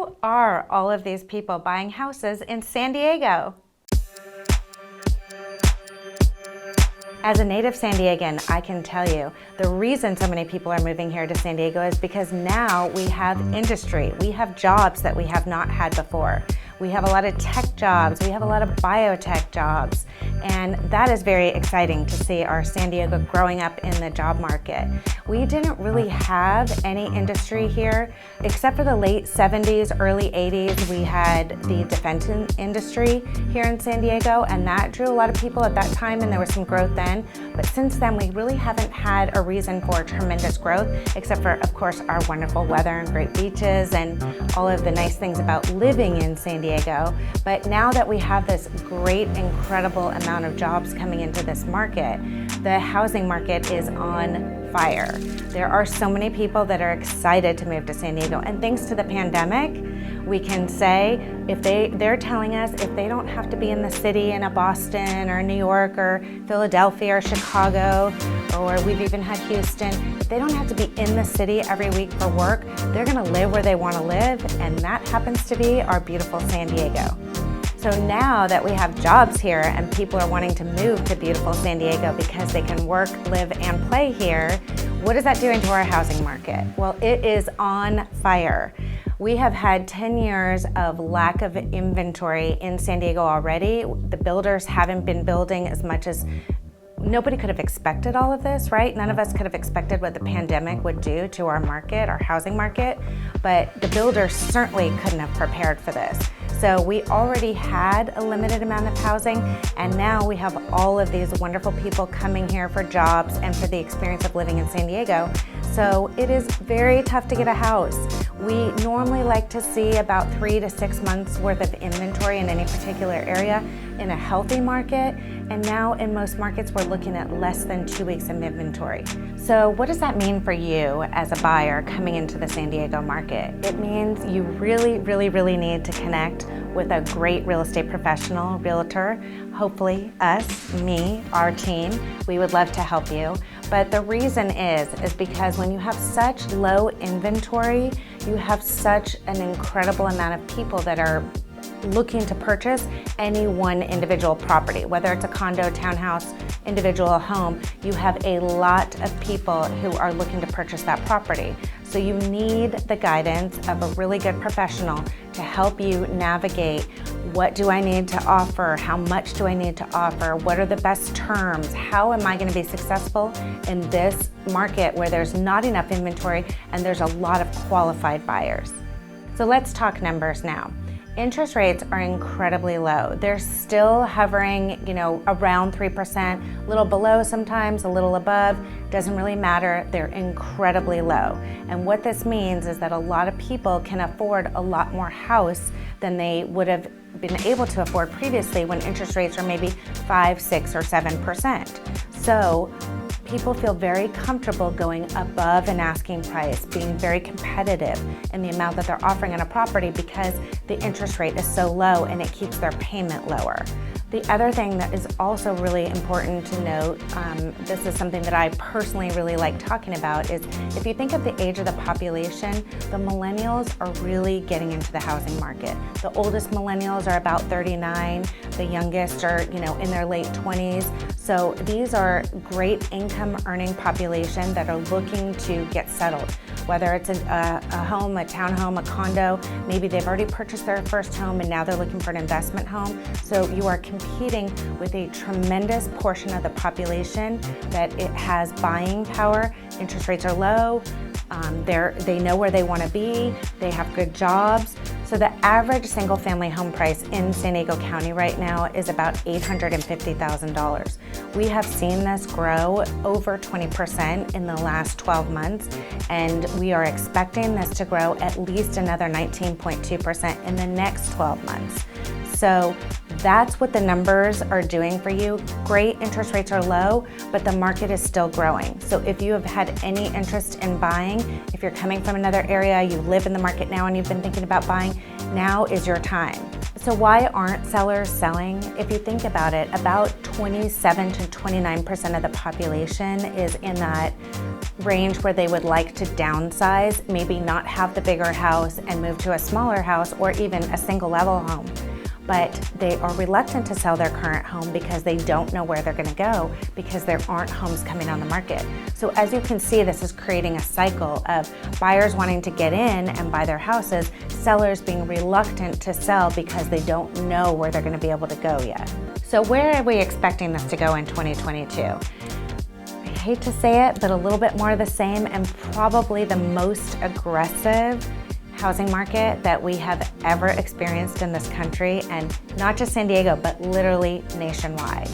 Who are all of these people buying houses in San Diego? As a native San Diegan, I can tell you the reason so many people are moving here to San Diego is because now we have industry. We have jobs that we have not had before. We have a lot of tech jobs, we have a lot of biotech jobs, and that is very exciting to see our San Diego growing up in the job market. We didn't really have any industry here, except for the late 70s, early 80s. We had the defense industry here in San Diego, and that drew a lot of people at that time, and there was some growth then. But since then, we really haven't had a reason for tremendous growth, except for, of course, our wonderful weather and great beaches and all of the nice things about living in San Diego. But now that we have this great, incredible amount of jobs coming into this market, the housing market is on fire. There are so many people that are excited to move to San Diego, and thanks to the pandemic, we can say if they're telling us if they don't have to be in the city in a Boston or New York or Philadelphia or Chicago, or we've even had Houston, if they don't have to be in the city every week for work, they're gonna live where they wanna live, and that happens to be our beautiful San Diego. So now that we have jobs here and people are wanting to move to beautiful San Diego because they can work, live, and play here, what is that doing to our housing market? Well, it is on fire. We have had 10 years of lack of inventory in San Diego already. The builders haven't been building as much as nobody could have expected all of this, right? None of us could have expected what the pandemic would do to our market, our housing market, but the builders certainly couldn't have prepared for this. So we already had a limited amount of housing, and now we have all of these wonderful people coming here for jobs and for the experience of living in San Diego. So it is very tough to get a house. We normally like to see about 3 to 6 months worth of inventory in any particular area in a healthy market, and now in most markets we're looking at less than 2 weeks of inventory. So what does that mean for you as a buyer coming into the San Diego market? It means you really need to connect with a great real estate professional, realtor, hopefully us, me, our team. We would love to help you. But the reason is because when you have such low inventory, you have such an incredible amount of people that are looking to purchase any one individual property, whether it's a condo, townhouse, individual home. You have a lot of people who are looking to purchase that property. So you need the guidance of a really good professional to help you navigate what do I need to offer, how much do I need to offer, what are the best terms, how am I going to be successful in this market where there's not enough inventory and there's a lot of qualified buyers. So let's talk numbers now. Interest rates are incredibly low. They're still hovering, around 3%, a little below sometimes, a little above, doesn't really matter. They're incredibly low. And what this means is that a lot of people can afford a lot more house than they would have been able to afford previously when interest rates are maybe 5, 6, or 7%. So people feel very comfortable going above an asking price, being very competitive in the amount that they're offering on a property because the interest rate is so low and it keeps their payment lower. The other thing that is also really important to note, this is something that I personally really like talking about, is if you think of the age of the population, the millennials are really getting into the housing market. The oldest millennials are about 39, the youngest are in their late 20s. So these are great income earning population that are looking to get settled. Whether it's a home, a townhome, a condo, maybe they've already purchased their first home and now they're looking for an investment home. So you are competing with a tremendous portion of the population that it has buying power. Interest rates are low. They know where they want to be. They have good jobs. So the average single family home price in San Diego County right now is about $850,000. We have seen this grow over 20% in the last 12 months, and we are expecting this to grow at least another 19.2% in the next 12 months. So that's what the numbers are doing for you. Great, interest rates are low, but the market is still growing. So if you have had any interest in buying, if you're coming from another area, you live in the market now and you've been thinking about buying, now is your time. So why aren't sellers selling? If you think about it, about 27 to 29% of the population is in that range where they would like to downsize, maybe not have the bigger house and move to a smaller house or even a single level home. But they are reluctant to sell their current home because they don't know where they're going to go because there aren't homes coming on the market. So as you can see, this is creating a cycle of buyers wanting to get in and buy their houses, sellers being reluctant to sell because they don't know where they're going to be able to go yet. So where are we expecting this to go in 2022? I hate to say it, but a little bit more of the same, and probably the most aggressive housing market that we have ever experienced in this country, and not just San Diego, but literally nationwide.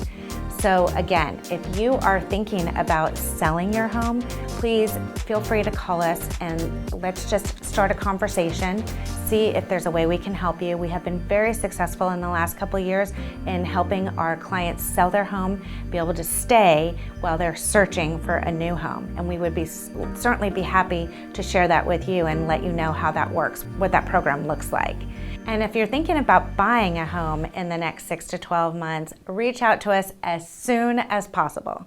So again, if you are thinking about selling your home, please feel free to call us and let's just start a conversation, see if there's a way we can help you. We have been very successful in the last couple of years in helping our clients sell their home, be able to stay while they're searching for a new home. And we would certainly be happy to share that with you and let you know how that works, what that program looks like. And if you're thinking about buying a home in the next 6 to 12 months, reach out to us as soon as possible.